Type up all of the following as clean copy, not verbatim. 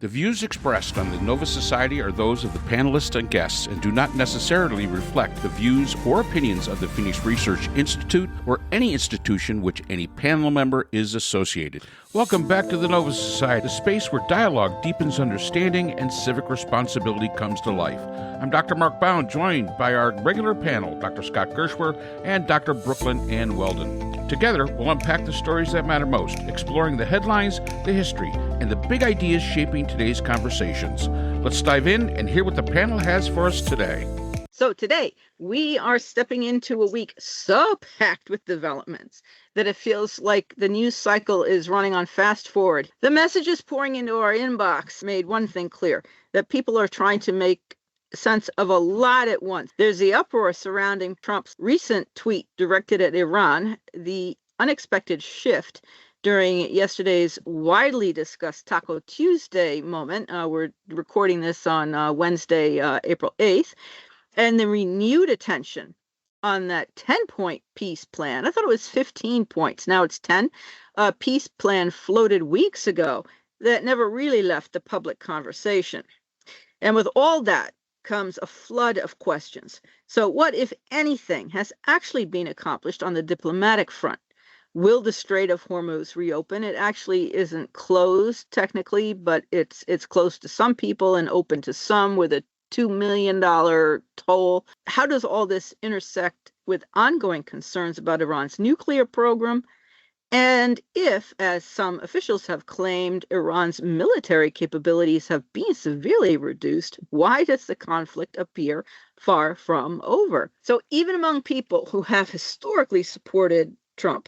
The views expressed on the Nova Society are those of the panelists and guests and do not necessarily reflect the views or opinions of the Phoenix Research Institute or any institution which any panel member is associated. Welcome back to the Nova Society, a space where dialogue deepens understanding and civic responsibility comes to life. I'm Dr. Mark Bound, joined by our regular panel, Dr. Scott Gershwer and Dr. Brooklyn Ann Weldon. Together, we'll unpack the stories that matter most, exploring the headlines, the history, and the big ideas shaping today's conversations. Let's dive in and hear what the panel has for us today. So today, we are stepping into a week so packed with developments that it feels like the news cycle is running on fast forward. The messages pouring into our inbox made one thing clear, that people are trying to make sense of a lot at once. There's the uproar surrounding Trump's recent tweet directed at Iran, the unexpected shift during yesterday's widely discussed Taco Tuesday moment. We're recording this on Wednesday, April 8th, and the renewed attention on that 10-point peace plan. I thought it was 15 points. Now it's 10. A peace plan floated weeks ago that never really left the public conversation. And with all that comes a flood of questions. So what, if anything, has actually been accomplished on the diplomatic front? Will the Strait of Hormuz reopen? It actually isn't closed technically, but it's closed to some people and open to some with a $2 million toll. How does all this intersect with ongoing concerns about Iran's nuclear program? And if, as some officials have claimed, Iran's military capabilities have been severely reduced, why does the conflict appear far from over? So even among people who have historically supported Trump,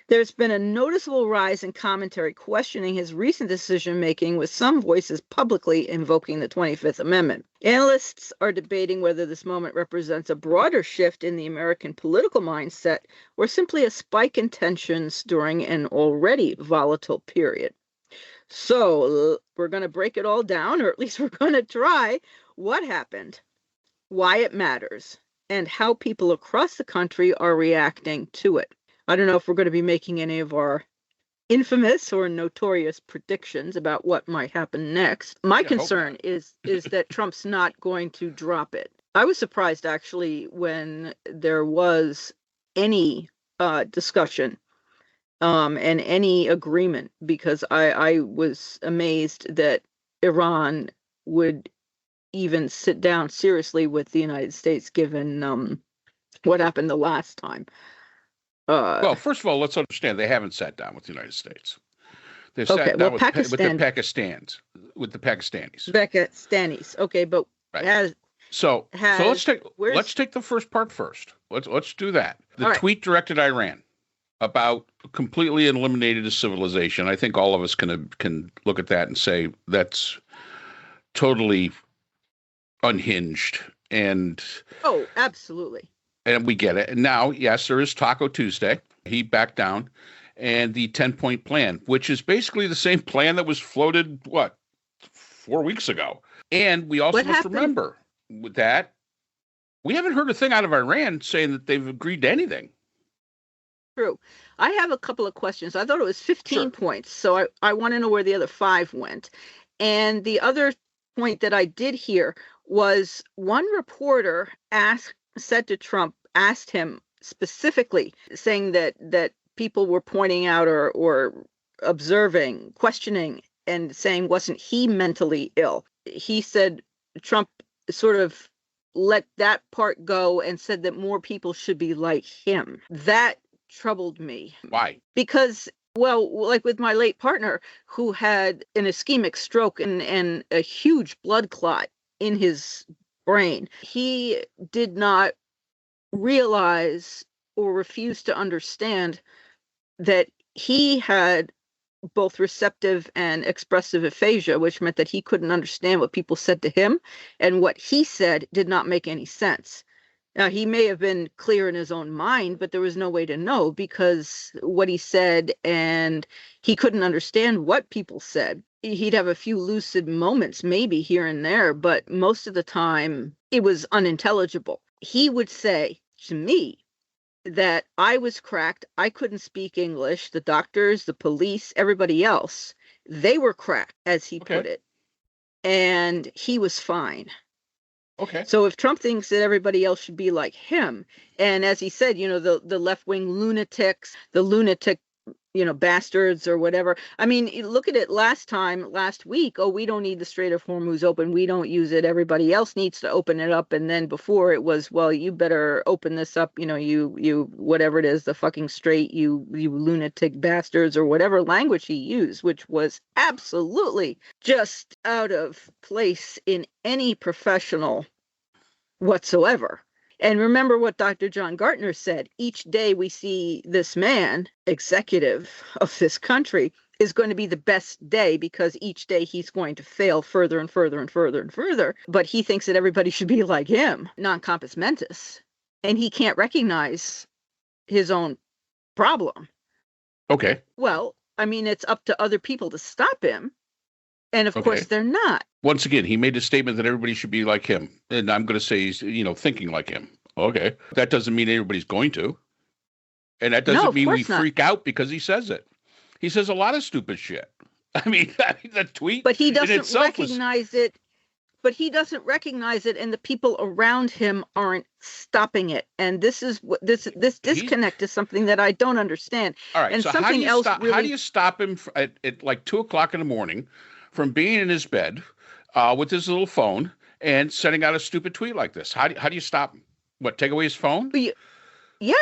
there's been a noticeable rise in commentary questioning his recent decision-making, with some voices publicly invoking the 25th Amendment. Analysts are debating whether this moment represents a broader shift in the American political mindset or simply a spike in tensions during an already volatile period. So we're going to break it all down, or at least we're going to try what happened, why it matters, and how people across the country are reacting to it. I don't know if we're going to be making any of our infamous or notorious predictions about what might happen next. My concern is that Trump's not going to drop it. I was surprised, actually, when there was any discussion and any agreement, because I was amazed that Iran would even sit down seriously with the United States, given what happened the last time. Well, first of all, let's understand they haven't sat down with the United States. They've sat down with the Pakistanis. Okay, but right. So let's take the first part first. Let's do that. The tweet directed Iran about completely eliminated a civilization. I think all of us can look at that and say that's totally unhinged. And absolutely. And we get it. And now, yes, there is Taco Tuesday. He backed down. And the 10-point plan, which is basically the same plan that was floated, 4 weeks ago. And we also must remember with that, we haven't heard a thing out of Iran saying that they've agreed to anything. True. I have a couple of questions. I thought it was 15 points, so I want to know where the other 5 went. And the other point that I did hear was one reporter said to Trump, asked him specifically, saying that people were pointing out or observing, questioning, and saying, wasn't he mentally ill? He said Trump sort of let that part go and said that more people should be like him. That troubled me. Why? Because, well, like with my late partner, who had an ischemic stroke and a huge blood clot in his brain, he did not realize or refuse to understand that he had both receptive and expressive aphasia, which meant that he couldn't understand what people said to him, and what he said did not make any sense. Now, he may have been clear in his own mind, but there was no way to know, because what he said, and he couldn't understand what people said. He'd have a few lucid moments, maybe here and there, but most of the time it was unintelligible. He would say to me that I was cracked. I couldn't speak English. The doctors, the police, everybody else, they were cracked, as he put it. and he was fine. Okay. So if Trump thinks that everybody else should be like him, and as he said, the left-wing lunatics, the lunatic, bastards or whatever. I mean, look at it last week. Oh, we don't need the Strait of Hormuz open. We don't use it. Everybody else needs to open it up. And then before it was, well, you better open this up. You whatever it is, the fucking strait, you lunatic bastards, or whatever language he used, which was absolutely just out of place in any professional whatsoever. And remember what Dr. John Gartner said, each day we see this man, executive of this country, is going to be the best day, because each day he's going to fail further and further and further and further. But he thinks that everybody should be like him, non compos mentis. And he can't recognize his own problem. Okay. Well, I mean, it's up to other people to stop him. And of course, they're not. Once again, he made a statement that everybody should be like him. And I'm going to say he's, thinking like him. Okay. That doesn't mean everybody's going to. And that doesn't mean we freak out because he says it. He says a lot of stupid shit. I mean the tweet. But he doesn't recognize it. But he doesn't recognize it, and the people around him aren't stopping it. And this is what this disconnect is something that I don't understand. All right. And so something else. How do you stop him at like 2:00 in the morning from being in his bed with his little phone and sending out a stupid tweet like this? How do you stop him? What, take away his phone? Yeah.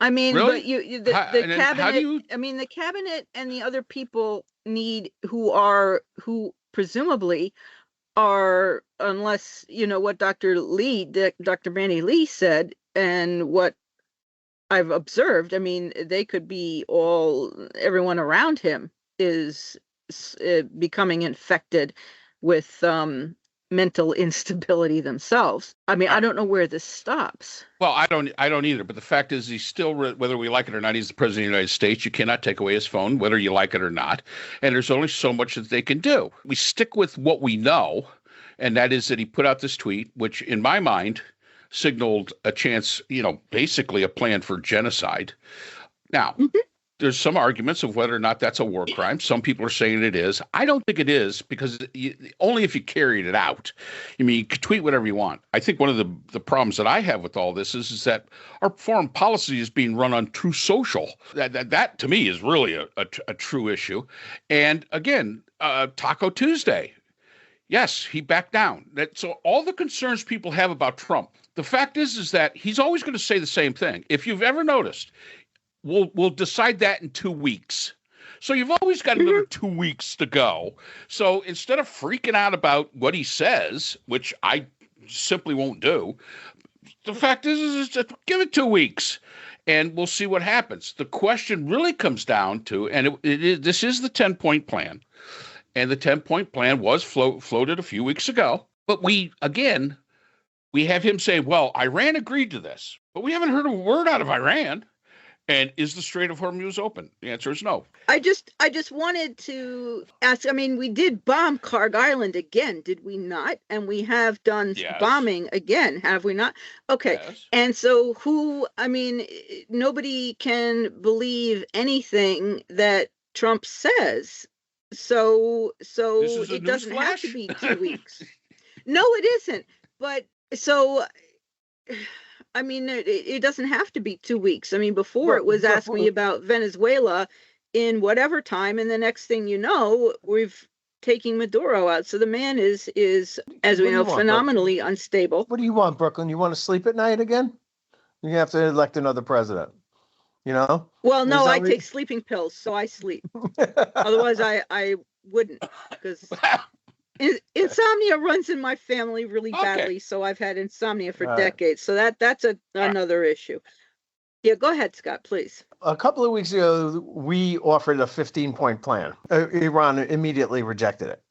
I mean, really? But the cabinet. I mean, the cabinet and the other people who presumably are, unless what Dr. Brandy Lee said, and what I've observed. I mean, they could be everyone around him is becoming infected with mental instability themselves. I mean, I don't know where this stops. Well, I don't either. But the fact is, he's still, whether we like it or not, he's the president of the United States. You cannot take away his phone, whether you like it or not. And there's only so much that they can do. We stick with what we know, and that is that he put out this tweet, which in my mind signaled a chance, basically a plan for genocide. Now, there's some arguments of whether or not that's a war crime. Some people are saying it is. I don't think it is, because only if you carried it out. I mean, you could tweet whatever you want. I think one of the problems that I have with all this is that our foreign policy is being run on True Social. That to me is really a true issue. And again, Taco Tuesday. Yes, he backed down. So all the concerns people have about Trump, the fact is that he's always going to say the same thing. If you've ever noticed, we'll decide that in 2 weeks. So you've always got another 2 weeks to go. So instead of freaking out about what he says, which I simply won't do, the fact is just give it 2 weeks and we'll see what happens. The question really comes down to, and this is the 10-point plan. And the 10-point plan was floated a few weeks ago. But we have him say, well, Iran agreed to this. But we haven't heard a word out of Iran. And is the Strait of Hormuz open? The answer is no. I just wanted to ask, I mean, we did bomb Karg Island again, did we not? And we have done bombing again, have we not? Okay. Yes. And so nobody can believe anything that Trump says. So it doesn't have to be 2 weeks. No, it isn't. But so... I mean, it doesn't have to be 2 weeks. I mean, before it was ask me about Venezuela in whatever time, and the next thing you know, we've taken Maduro out. So the man is as we know, phenomenally unstable. What do you want, Brooklyn? You want to sleep at night again? You have to elect another president. Well, no, I take sleeping pills, so I sleep. Otherwise, I wouldn't, because insomnia runs in my family really badly. So I've had insomnia for decades. So that's another issue. Yeah, go ahead, Scott, please. A couple of weeks ago, we offered a 15-point plan. Iran immediately rejected it.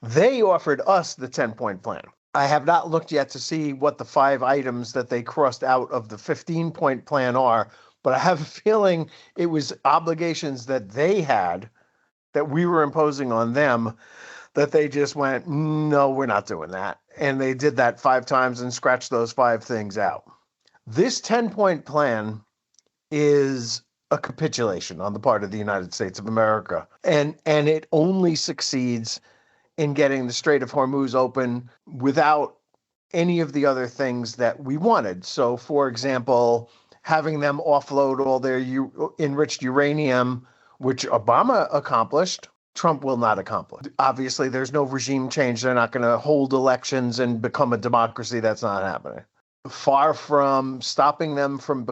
They offered us the 10-point plan. I have not looked yet to see what the 5 items that they crossed out of the 15-point plan are, but I have a feeling it was obligations that they had that we were imposing on them, that they just went, no, we're not doing that. And they did that 5 times and scratched those 5 things out. This 10-point plan is a capitulation on the part of the United States of America. And it only succeeds in getting the Strait of Hormuz open without any of the other things that we wanted. So, for example, having them offload all their enriched uranium, which Obama accomplished, Trump will not accomplish. Obviously, there's no regime change. They're not going to hold elections and become a democracy. That's not happening. Far from stopping them from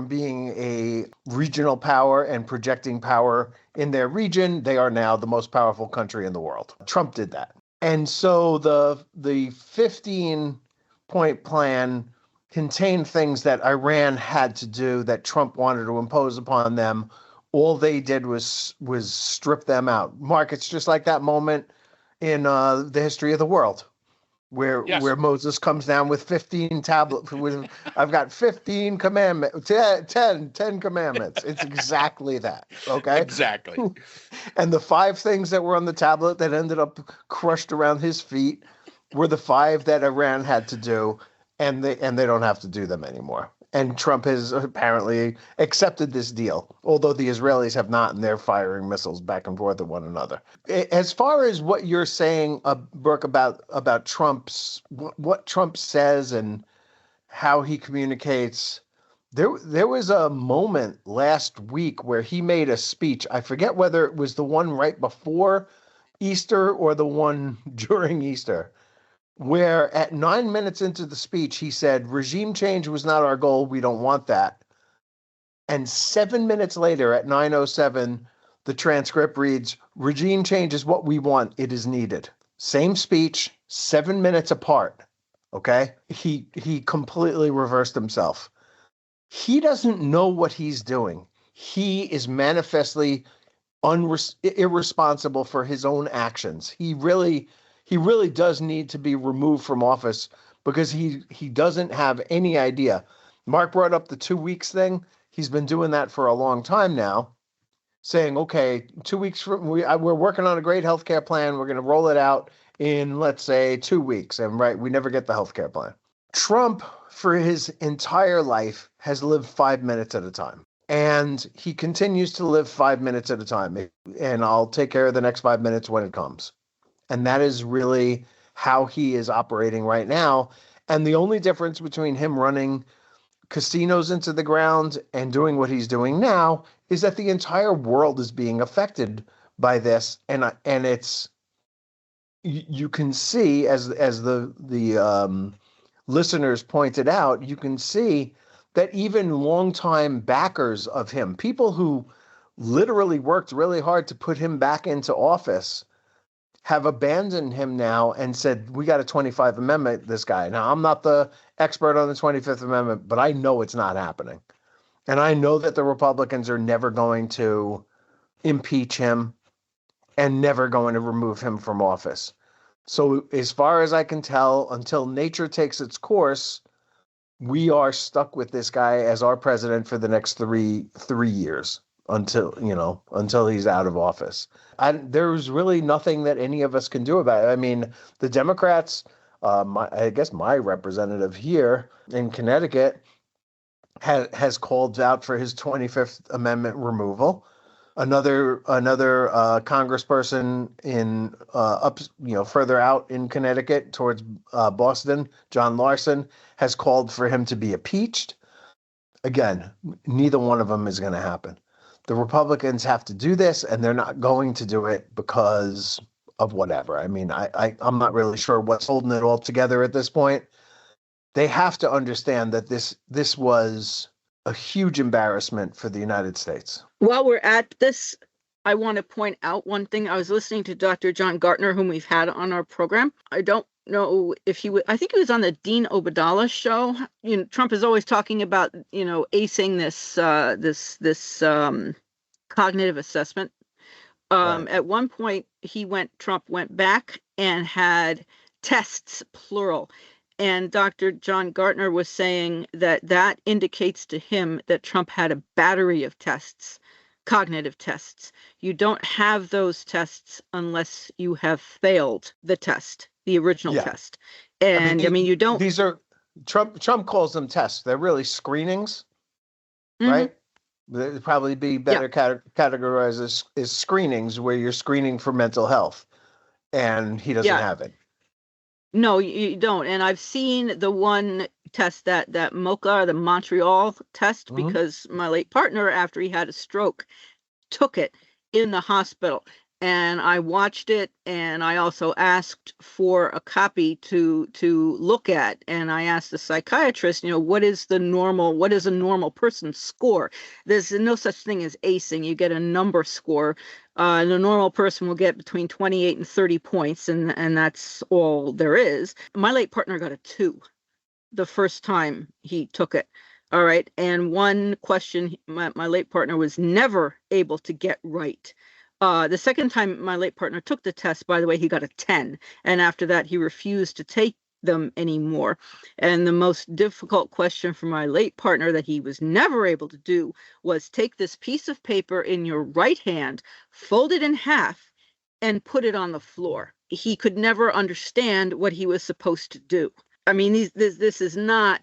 being a regional power and projecting power in their region, they are now the most powerful country in the world. Trump did that. And so the 15-point plan contained things that Iran had to do that Trump wanted to impose upon them. All they did was strip them out. Mark, it's just like that moment in the history of the world where Moses comes down with 15 tablets. I've got 15 commandments, 10 commandments. It's exactly that. Okay. Exactly. And the 5 things that were on the tablet that ended up crushed around his feet were the 5 that Iran had to do, and they don't have to do them anymore. And Trump has apparently accepted this deal, although the Israelis have not, and they're firing missiles back and forth at one another. As far as what you're saying, Brooke, about what Trump says and how he communicates, there was a moment last week where he made a speech. I forget whether it was the one right before Easter or the one during Easter, where at 9 minutes into the speech, he said, regime change was not our goal. We don't want that. And 7 minutes later at 9:07, the transcript reads, regime change is what we want. It is needed. Same speech, 7 minutes apart. Okay. He completely reversed himself. He doesn't know what he's doing. He is manifestly irresponsible for his own actions. He really does need to be removed from office because he doesn't have any idea. Mark brought up the 2 weeks thing. He's been doing that for a long time now, saying, okay, 2 weeks from we're working on a great healthcare plan. We're going to roll it out in, let's say, 2 weeks. And we never get the healthcare plan. Trump, for his entire life, has lived 5 minutes at a time. And he continues to live 5 minutes at a time. And I'll take care of the next 5 minutes when it comes. And that is really how he is operating right now. And the only difference between him running casinos into the ground and doing what he's doing now is that the entire world is being affected by this. And it's, you can see, as the listeners pointed out, you can see that even longtime backers of him, people who literally worked really hard to put him back into office, have abandoned him now and said, we got a 25th Amendment, this guy. Now, I'm not the expert on the 25th Amendment, but I know it's not happening. And I know that the Republicans are never going to impeach him and never going to remove him from office. So as far as I can tell, until nature takes its course, we are stuck with this guy as our president for the next three years until he's out of office. There's really nothing that any of us can do about it. I mean, the Democrats, I guess my representative here in Connecticut has called out for his 25th Amendment removal. Another congressperson in further out in Connecticut towards Boston, John Larson, has called for him to be impeached. Again, neither one of them is going to happen. The Republicans have to do this, and they're not going to do it because of whatever. I mean, I'm not really sure what's holding it all together at this point. They have to understand that this was a huge embarrassment for the United States. While we're at this, I want to point out one thing. I was listening to Dr. John Gartner, whom we've had on our program. I don't know if I think he was on the Dean Obadala show. Trump is always talking about, acing this cognitive assessment. Right. At one point, Trump went back and had tests, plural. And Dr. John Gartner was saying that indicates to him that Trump had a battery of tests, cognitive tests. You don't have those tests unless you have failed the test, the original test. And you don't. These are Trump calls them tests. They're really screenings, right? They'd probably be better categorized as screenings, where you're screening for mental health. and he doesn't Yeah. have it. No, you don't. And I've seen the one test, that MOCA, the Montreal test, Mhm. because my late partner, after he had a stroke, took it in the hospital. And I watched it, and I also asked for a copy to look at. And I asked the psychiatrist, what is a normal person's score? There's no such thing as acing. You get a number score. And a normal person will get between 28 and 30 points, and that's all there is. My late partner got a 2 the first time he took it. All right. And one question my late partner was never able to get right. The second time my late partner took the test, by the way, he got a 10. And after that, he refused to take them anymore. And the most difficult question for my late partner that he was never able to do was take this piece of paper in your right hand, fold it in half, and put it on the floor. He could never understand what he was supposed to do. I mean, this is not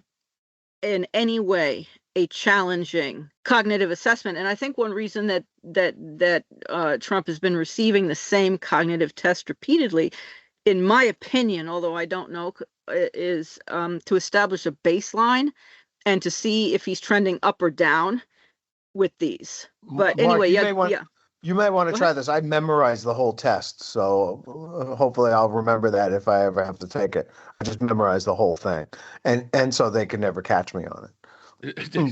in any way a challenging cognitive assessment. And I think one reason that Trump has been receiving the same cognitive test repeatedly, in my opinion, although I don't know, is to establish a baseline and to see if he's trending up or down with these. But Mark, anyway, you might want to Go try ahead. this. I memorized the whole test, so hopefully I'll remember that if I ever have to take it. I just memorized the whole thing, and so they can never catch me on it.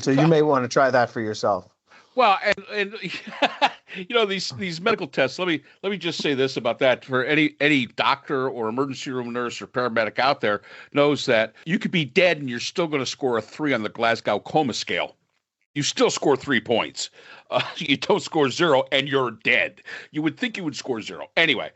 So you may want to try that for yourself. Well, and these medical tests. Let me just say this about that: for any doctor or emergency room nurse or paramedic out there knows that you could be dead and you're still going to score a 3 on the Glasgow Coma scale. You still score 3 points. You don't score 0, and you're dead. You would think you would score 0 anyway.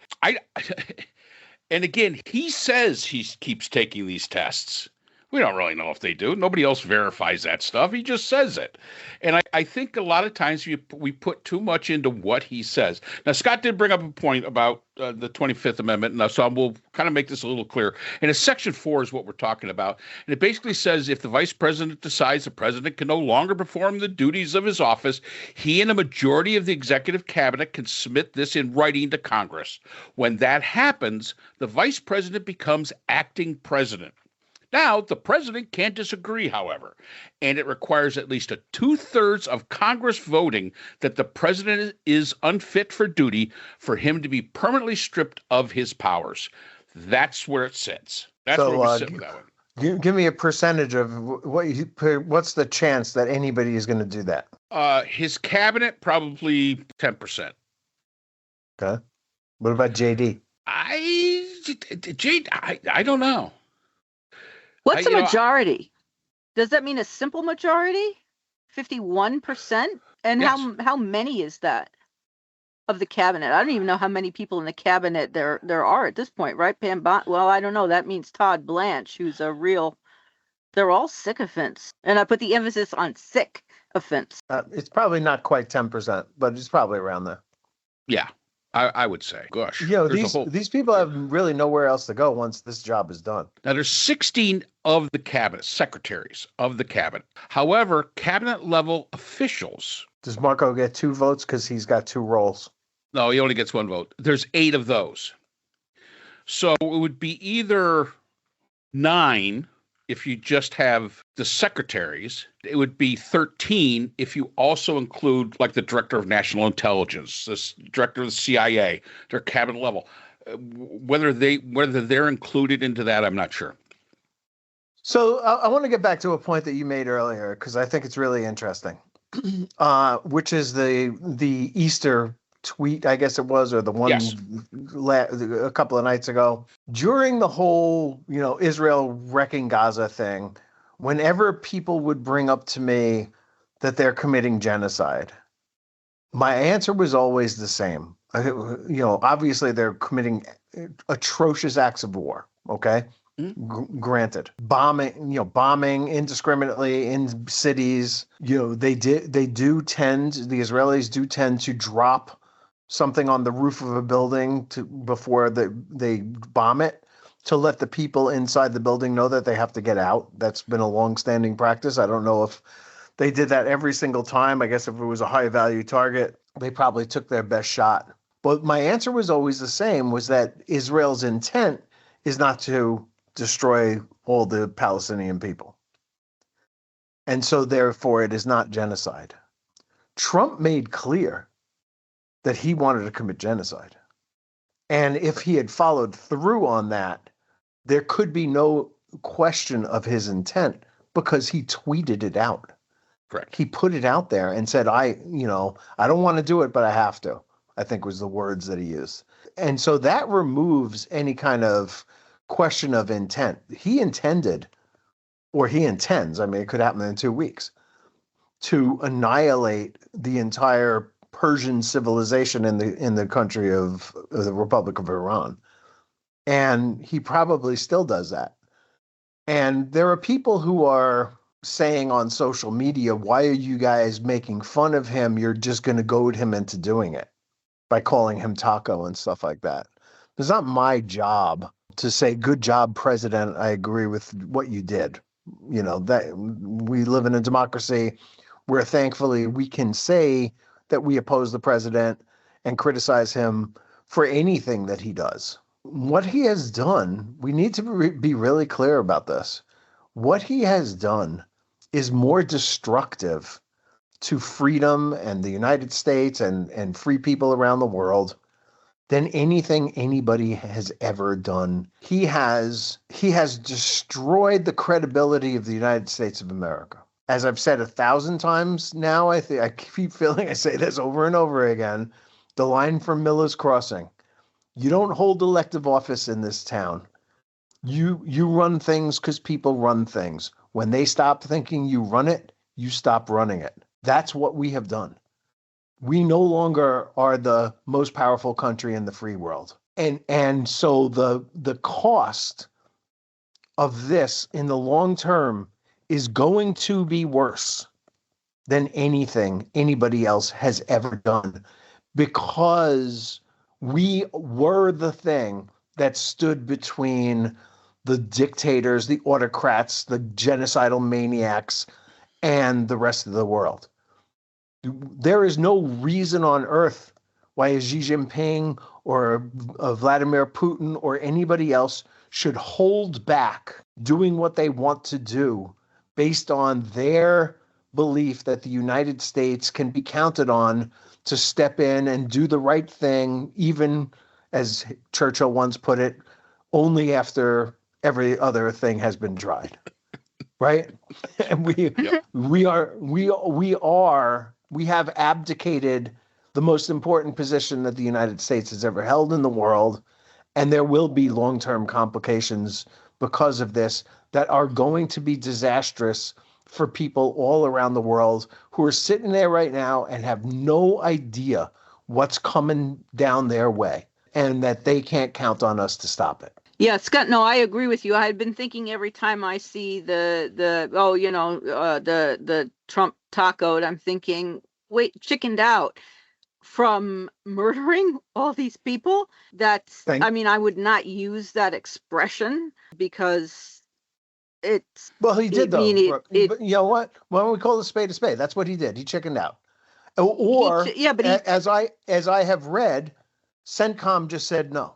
And again, he says he keeps taking these tests. We don't really know if they do. Nobody else verifies that stuff. He just says it. And I think a lot of times we put too much into what he says. Now, Scott did bring up a point about the 25th Amendment, and so we'll kind of make this a little clearer. And Section 4 is what we're talking about. And it basically says if the vice president decides the president can no longer perform the duties of his office, he and a majority of the executive cabinet can submit this in writing to Congress. When that happens, the vice president becomes acting president. Now, the president can't disagree, however, and it requires at least a 2/3 of Congress voting that the president is unfit for duty for him to be permanently stripped of his powers. That's where it sits. That's where we sit with that one. Give me a percentage of what's the chance that anybody is going to do that? His cabinet, probably 10%. Okay. What about JD? I don't know. What's a majority? Does that mean a simple majority? 51%? And Yes. how many is that of the cabinet? I don't even know how many people in the cabinet there are at this point, right? Well, I don't know. That means Todd Blanche, who's they're all sycophants. And I put the emphasis on sick offense. It's probably not quite 10%, but it's probably around there. Yeah, I would say. Gosh. These people have really nowhere else to go once this job is done. Now, there's 16 of the cabinet, secretaries of the cabinet. However, cabinet level officials. Does Marco get 2 votes because he's got 2 roles? No, he only gets 1 vote. There's 8 of those. So it would be either 9 if you just have the secretaries. It would be 13 if you also include like the director of national intelligence, this director of the CIA, their cabinet level. Whether they're included into that, I'm not sure. So I want to get back to a point that you made earlier because I think it's really interesting, which is the Easter tweet, I guess it was, or the one a couple of nights ago. During the whole, Israel wrecking Gaza thing, whenever people would bring up to me that they're committing genocide, my answer was always the same. Obviously they're committing atrocious acts of war. Okay. Granted, bombing indiscriminately in cities. The Israelis do tend to drop something on the roof of a building before they bomb it to let the people inside the building know that they have to get out. That's been a long-standing practice. I don't know if they did that every single time. I guess if it was a high-value target, they probably took their best shot. But my answer was always the same, was that Israel's intent is not to destroy all the Palestinian people. And so therefore it is not genocide. Trump made clear that he wanted to commit genocide. And if he had followed through on that, there could be no question of his intent because he tweeted it out. Correct. He put it out there and said, I don't want to do it, but I have to, I think was the words that he used. And so that removes any kind of question of intent. He intended, or he intends, I mean, it could happen in 2 weeks, to annihilate the entire Persian civilization in the country of the Republic of Iran. And he probably still does that. And there are people who are saying on social media, why are you guys making fun of him? You're just going to goad him into doing it by calling him Taco and stuff like that. It's not my job to say, good job, President. I agree with what you did. You know, that we live in a democracy where thankfully we can say that we oppose the president and criticize him for anything that he does. What he has done, we need to be really clear about this. What he has done is more destructive to freedom and the United States and free people around the world than anything anybody has ever done. He has destroyed the credibility of the United States of America. As I've said 1,000 times now, I keep feeling I say this over and over again. The line from Miller's Crossing: you don't hold elective office in this town. You run things because people run things. When they stop thinking you run it, you stop running it. That's what we have done. We no longer are the most powerful country in the free world. And so the cost of this in the long term is going to be worse than anything anybody else has ever done, because we were the thing that stood between the dictators, the autocrats, the genocidal maniacs, and the rest of the world. There is no reason on earth why Xi Jinping or Vladimir Putin or anybody else should hold back doing what they want to do based on their belief that the United States can be counted on to step in and do the right thing, even, as Churchill once put it, only after every other thing has been tried. Right? And we have abdicated the most important position that the United States has ever held in the world, and there will be long-term complications because of this that are going to be disastrous for people all around the world who are sitting there right now and have no idea what's coming down their way, and that they can't count on us to stop it. Yeah, Scott, no, I agree with you. I've been thinking every time I see the Trump taco, I'm thinking, wait, chickened out from murdering all these people. I would not use that expression because it's... Well, he did, though. You know what? Why don't we call a spade a spade? That's what he did. He chickened out. As I have read, CENTCOM just said no.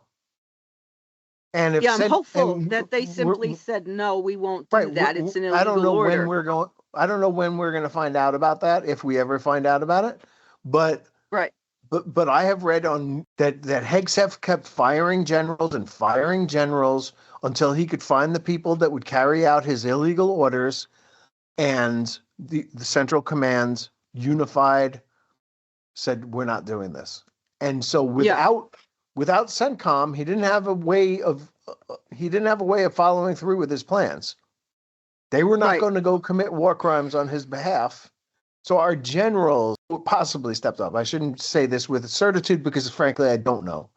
And if I'm hopeful that they simply said, no, we won't do that. It's an illegal order. I don't know when we're going to find out about that, if we ever find out about it. But I have read on that Hegseth kept firing generals until he could find the people that would carry out his illegal orders, and the Central Command unified said, we're not doing this. And so without CENTCOM, he didn't have a way of following through with his plans. They were not going to go commit war crimes on his behalf. So our generals possibly stepped up. I shouldn't say this with certitude because, frankly, I don't know.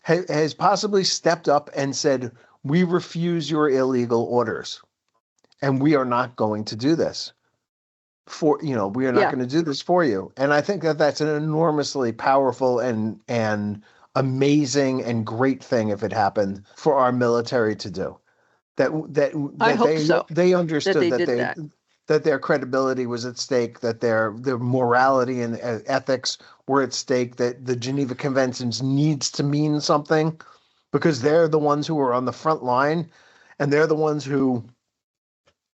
Has possibly stepped up and said, we refuse your illegal orders, and we are not going to do this. We are not going to do this for you. And I think that that's an enormously powerful and amazing and great thing if it happened for our military to do. They understood that that their credibility was at stake, that their morality and ethics were at stake, that the Geneva Conventions needs to mean something because they're the ones who are on the front line, and they're the ones who,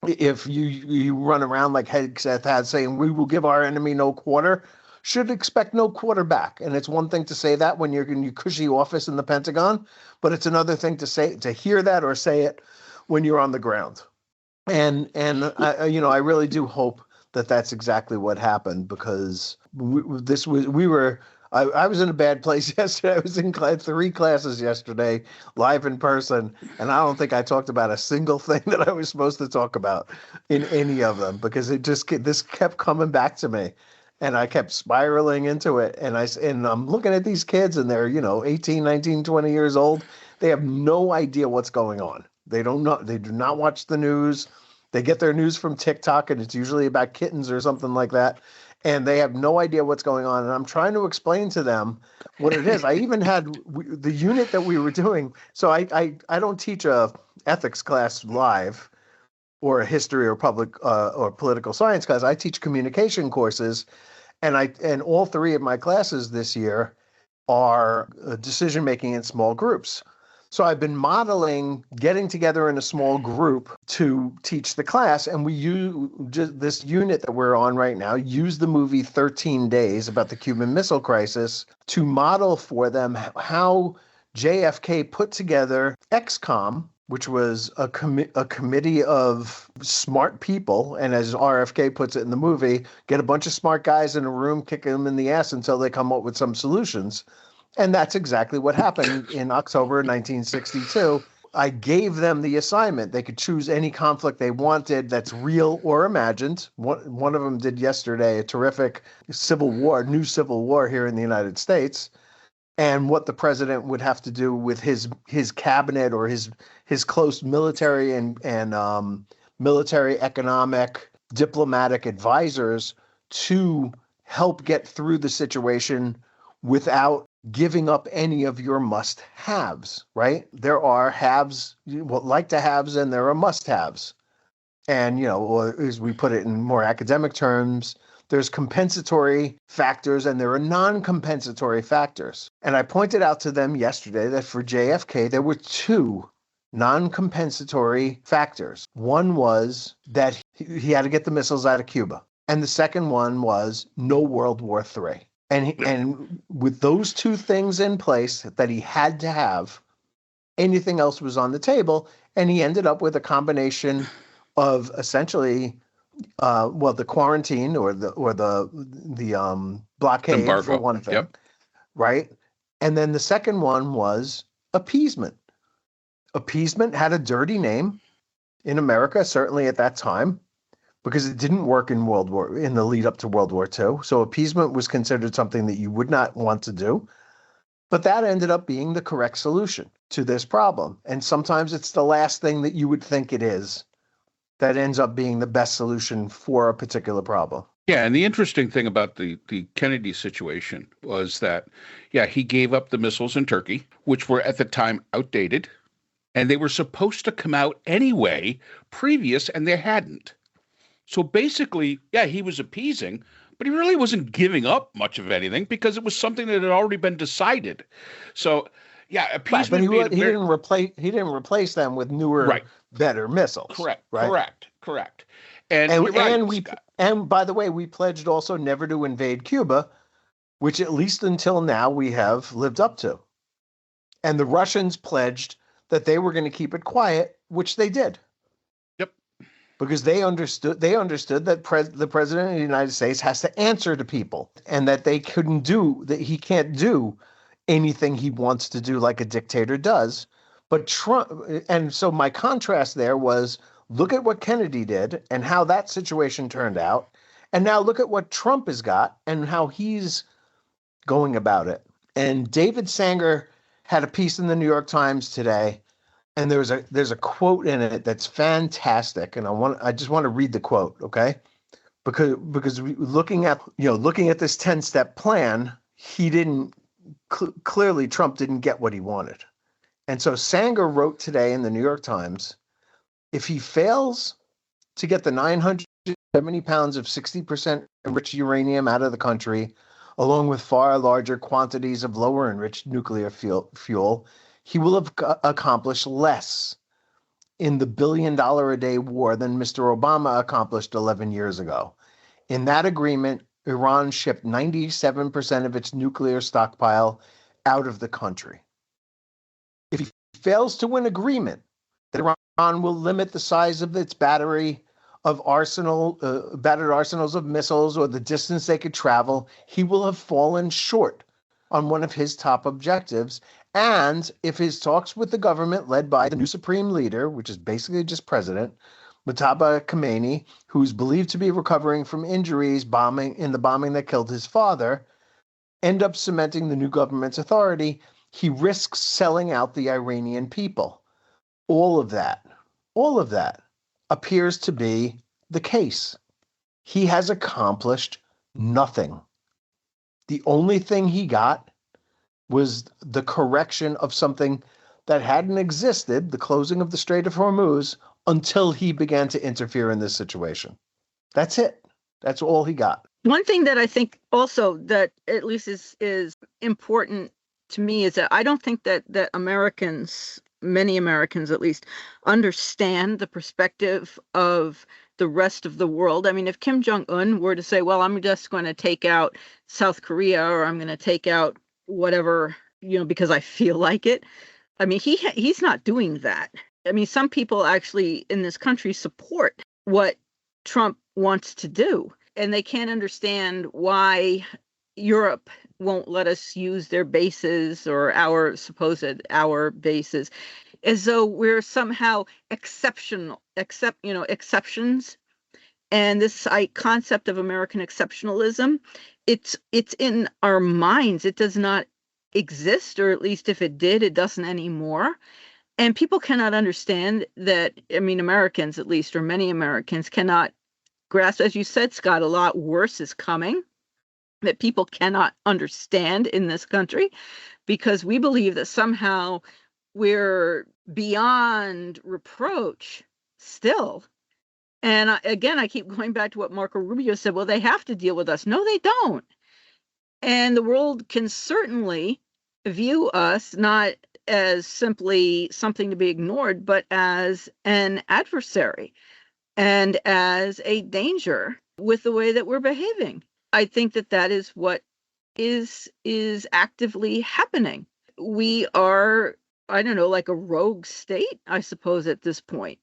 if you run around like Hegseth had saying, we will give our enemy no quarter, should expect no quarter back. And it's one thing to say that when you're in your cushy office in the Pentagon, but it's another thing to hear that or say it when you're on the ground. And I really do hope that that's exactly what happened, because I was in a bad place yesterday. I was in 3 classes yesterday, live in person, and I don't think I talked about a single thing that I was supposed to talk about in any of them, because this kept coming back to me, and I kept spiraling into it. And I'm looking at these kids, and they're 18, 19, 20 years old. They have no idea what's going on. They don't know. They do not watch the news. They get their news from TikTok, and it's usually about kittens or something like that. And they have no idea what's going on. And I'm trying to explain to them what it is. I even had the unit that we were doing. So I don't teach a ethics class live, or a history or public or political science class. I teach communication courses, and all 3 of my classes this year are decision making in small groups. So I've been modeling getting together in a small group to teach the class, and we use this unit that we're on right now, use the movie 13 Days about the Cuban Missile Crisis to model for them how JFK put together XCOM, which was a committee of smart people, and as RFK puts it in the movie, get a bunch of smart guys in a room, kick them in the ass until they come up with some solutions. And that's exactly what happened in October 1962. I gave them the assignment. They could choose any conflict they wanted that's real or imagined. One of them did yesterday, a terrific new civil war here in the United States, and what the president would have to do with his cabinet or his close military and military, economic, diplomatic advisors to help get through the situation without giving up any of your must-haves, right? There are haves, like to haves, and there are must-haves. And, or as we put it in more academic terms, there's compensatory factors and there are non-compensatory factors. And I pointed out to them yesterday that for JFK, there were 2 non-compensatory factors. One was that he had to get the missiles out of Cuba. And the second one was no World War III. And with those 2 things in place that he had to have, anything else was on the table. And he ended up with a combination of essentially, the quarantine or the blockade, embargo, for one thing, yep. Right? And then the second one was appeasement. Appeasement had a dirty name in America, certainly at that time, because it didn't work in the lead up to World War II. So appeasement was considered something that you would not want to do. But that ended up being the correct solution to this problem. And sometimes it's the last thing that you would think it is that ends up being the best solution for a particular problem. Yeah, and the interesting thing about the Kennedy situation was that, he gave up the missiles in Turkey, which were at the time outdated, and they were supposed to come out anyway, previous, and they hadn't. So basically, he was appeasing, but he really wasn't giving up much of anything because it was something that had already been decided. So, appeasement. But he didn't replace them with newer, better missiles. Correct. And by the way, we pledged also never to invade Cuba, which at least until now we have lived up to. And the Russians pledged that they were going to keep it quiet, which they did. Because they understood that the president of the United States has to answer to people, and that he can't do anything he wants to do like a dictator does. But Trump, and so my contrast there was, look at what Kennedy did and how that situation turned out, and now look at what Trump has got and how he's going about it. And David Sanger had a piece in the New York Times today. And there's a quote in it that's fantastic, and I just want to read the quote, okay? Because looking at this 10-step plan, he didn't clearly Trump didn't get what he wanted, and so Sanger wrote today in the New York Times, if he fails to get the $900 70 pounds of 60% enriched uranium out of the country, along with far larger quantities of lower enriched nuclear fuel, he will have accomplished less in the $1 billion-a-day war than Mr. Obama accomplished 11 years ago. In that agreement, Iran shipped 97% of its nuclear stockpile out of the country. If he fails to win agreement that Iran will limit the size of its battered arsenals of missiles or the distance they could travel, he will have fallen short on one of his top objectives. And if his talks with the government led by the new supreme leader, which is basically just president, Mustafa Khamenei, who's believed to be recovering from injuries in the bombing that killed his father, end up cementing the new government's authority, he risks selling out the Iranian people. All of that appears to be the case. He has accomplished nothing. The only thing he got was the correction of something that hadn't existed, the closing of the Strait of Hormuz, until he began to interfere in this situation. That's it. That's all he got. One thing that I think also that at least is important to me is that I don't think that Americans, many Americans at least, understand the perspective of the rest of the world. I mean, if Kim Jong-un were to say, well, I'm just going to take out South Korea, or I'm going to take out whatever, because I feel like it. I mean, he's not doing that. I mean, some people actually in this country support what Trump wants to do, and they can't understand why Europe won't let us use their bases or our bases, as though we're somehow exceptions. And this concept of American exceptionalism, it's in our minds. It does not exist, or at least if it did, it doesn't anymore. And people cannot understand that. I mean, Americans at least, or many Americans, cannot grasp, as you said, Scott, a lot worse is coming that people cannot understand in this country, because we believe that somehow we're beyond reproach still. And again, I keep going back to what Marco Rubio said. Well, they have to deal with us. No, they don't. And the world can certainly view us not as simply something to be ignored, but as an adversary and as a danger with the way that we're behaving. I think that is what is actively happening. We are, I don't know, like a rogue state, I suppose, at this point.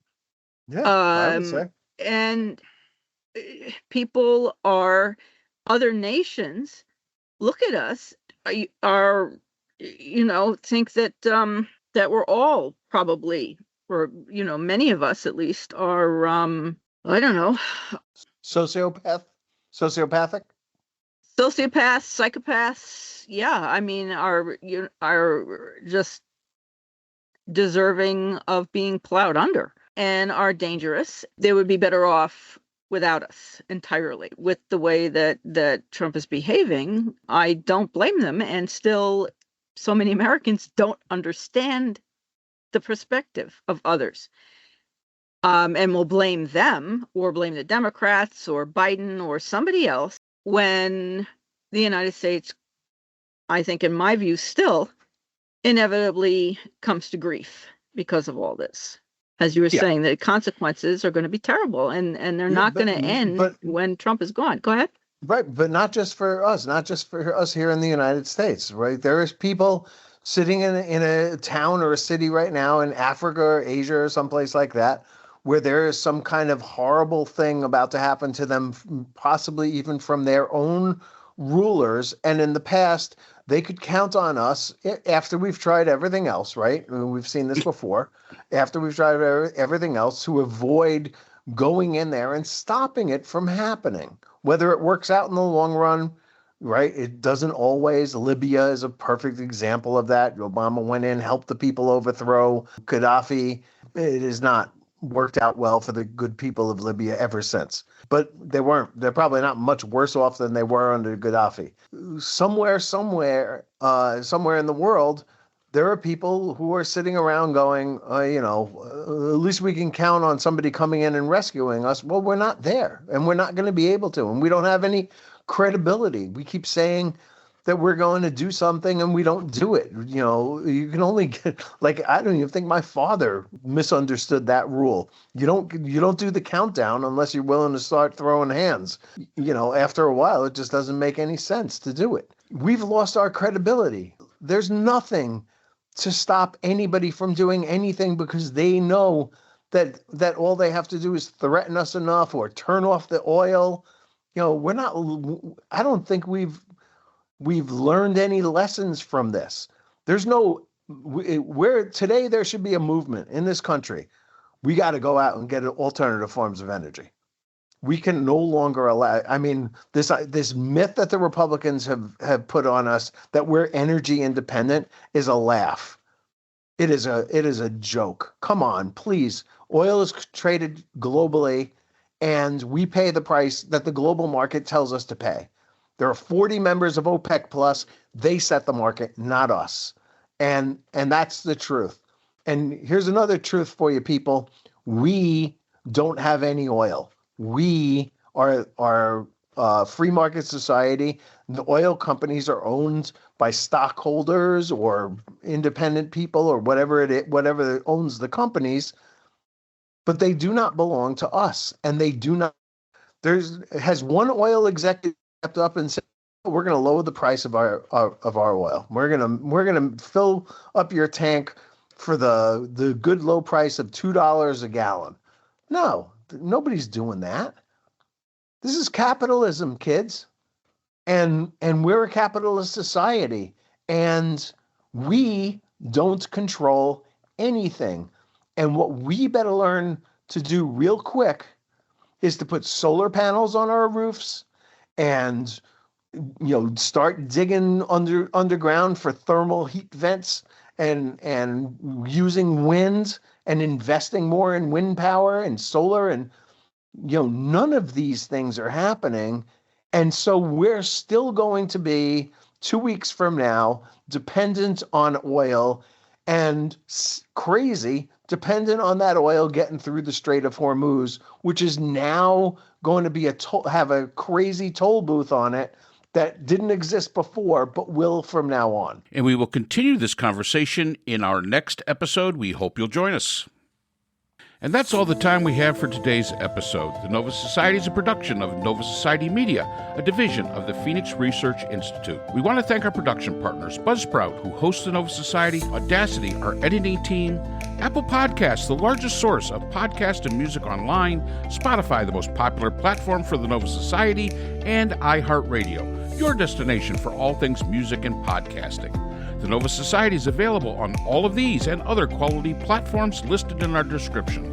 Yeah, I would say. And other nations look at us, are think that that we're all probably, or many of us at least, are I don't know, sociopathic, psychopaths. Yeah, I mean, are just deserving of being plowed under and are dangerous. They would be better off without us entirely. With the way that Trump is behaving, I don't blame them. And still, so many Americans don't understand the perspective of others, and will blame them or blame the Democrats or Biden or somebody else, when the United States, I think, in my view, still inevitably comes to grief because of all this. As you were saying, the consequences are going to be terrible, and they're not going to end when Trump is gone. Go ahead. Right, but not just for us here in the United States, right? There is people sitting in a town or a city right now in Africa or Asia or someplace like that, where there is some kind of horrible thing about to happen to them, possibly even from their own rulers. And in the past, they could count on us after we've tried everything else, right? I mean, we've seen this before. After we've tried everything else, to avoid going in there and stopping it from happening. Whether it works out in the long run, right? It doesn't always. Libya is a perfect example of that. Obama went in, helped the people overthrow Gaddafi. It has not worked out well for the good people of Libya ever since. But they're probably not much worse off than they were under Gaddafi. Somewhere in the world, there are people who are sitting around going, at least we can count on somebody coming in and rescuing us. Well, we're not there, and we're not going to be able to, and we don't have any credibility. We keep saying that we're going to do something and we don't do it. You can only get, I don't even think my father misunderstood that rule. You don't do the countdown unless you're willing to start throwing hands. After a while, it just doesn't make any sense to do it. We've lost our credibility. There's nothing to stop anybody from doing anything because they know that all they have to do is threaten us enough or turn off the oil. I don't think we've learned any lessons from this. Today there should be a movement in this country. We got to go out and get alternative forms of energy. We can no longer allow, this myth that the Republicans have put on us that we're energy independent is a laugh. It is a joke. Come on, please. Oil is traded globally and we pay the price that the global market tells us to pay. There are 40 members of OPEC Plus. They set the market, not us. And that's the truth. And here's another truth for you people. We don't have any oil. We are free market society. The oil companies are owned by stockholders or independent people or whatever owns the companies, but they do not belong to us. And they do not. Has one oil executive stepped up and said, we're going to lower the price of our oil. We're going to fill up your tank for the good low price of $2 a gallon. No, nobody's doing that. This is capitalism, kids. And we're a capitalist society, and we don't control anything. And what we better learn to do real quick is to put solar panels on our roofs and start digging underground for thermal heat vents and using wind and investing more in wind power and solar, and none of these things are happening. And so we're still going to be 2 weeks from now dependent on oil and crazy dependent on that oil getting through the Strait of Hormuz, which is now going to be have a crazy toll booth on it that didn't exist before, but will from now on. And we will continue this conversation in our next episode. We hope you'll join us. And that's all the time we have for today's episode. The Nova Society is a production of Nova Society Media, a division of the Phoenix Research Institute. We want to thank our production partners, Buzzsprout, who hosts the Nova Society, Audacity, our editing team, Apple Podcasts, the largest source of podcast and music online, Spotify, the most popular platform for the Nova Society, and iHeartRadio, your destination for all things music and podcasting. The Nova Society is available on all of these and other quality platforms listed in our description.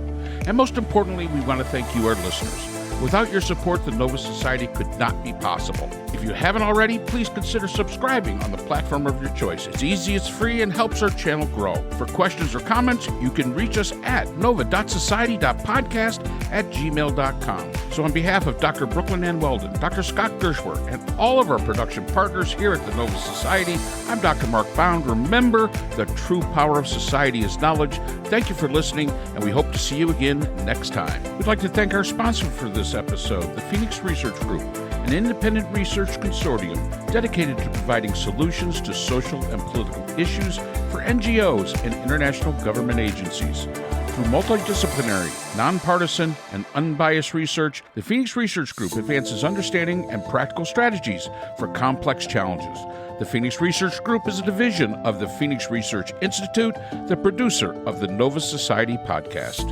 And most importantly, we want to thank you, our listeners. Without your support, the Nova Society could not be possible. If you haven't already, please consider subscribing on the platform of your choice. It's easy, it's free, and helps our channel grow. For questions or comments, you can reach us at nova.society.podcast@gmail.com. So on behalf of Dr. Brooklyn Ann Weldon, Dr. Scott Gershwer, and all of our production partners here at the Nova Society, I'm Dr. Mark Bound. Remember, the true power of society is knowledge. Thank you for listening, and we hope to see you again next time. We'd like to thank our sponsor for this episode, the Phoenix Research Group, an independent research consortium dedicated to providing solutions to social and political issues for NGOs and international government agencies. Through multidisciplinary, nonpartisan, and unbiased research, the Phoenix Research Group advances understanding and practical strategies for complex challenges. The Phoenix Research Group is a division of the Phoenix Research Institute, the producer of the Nova Society podcast.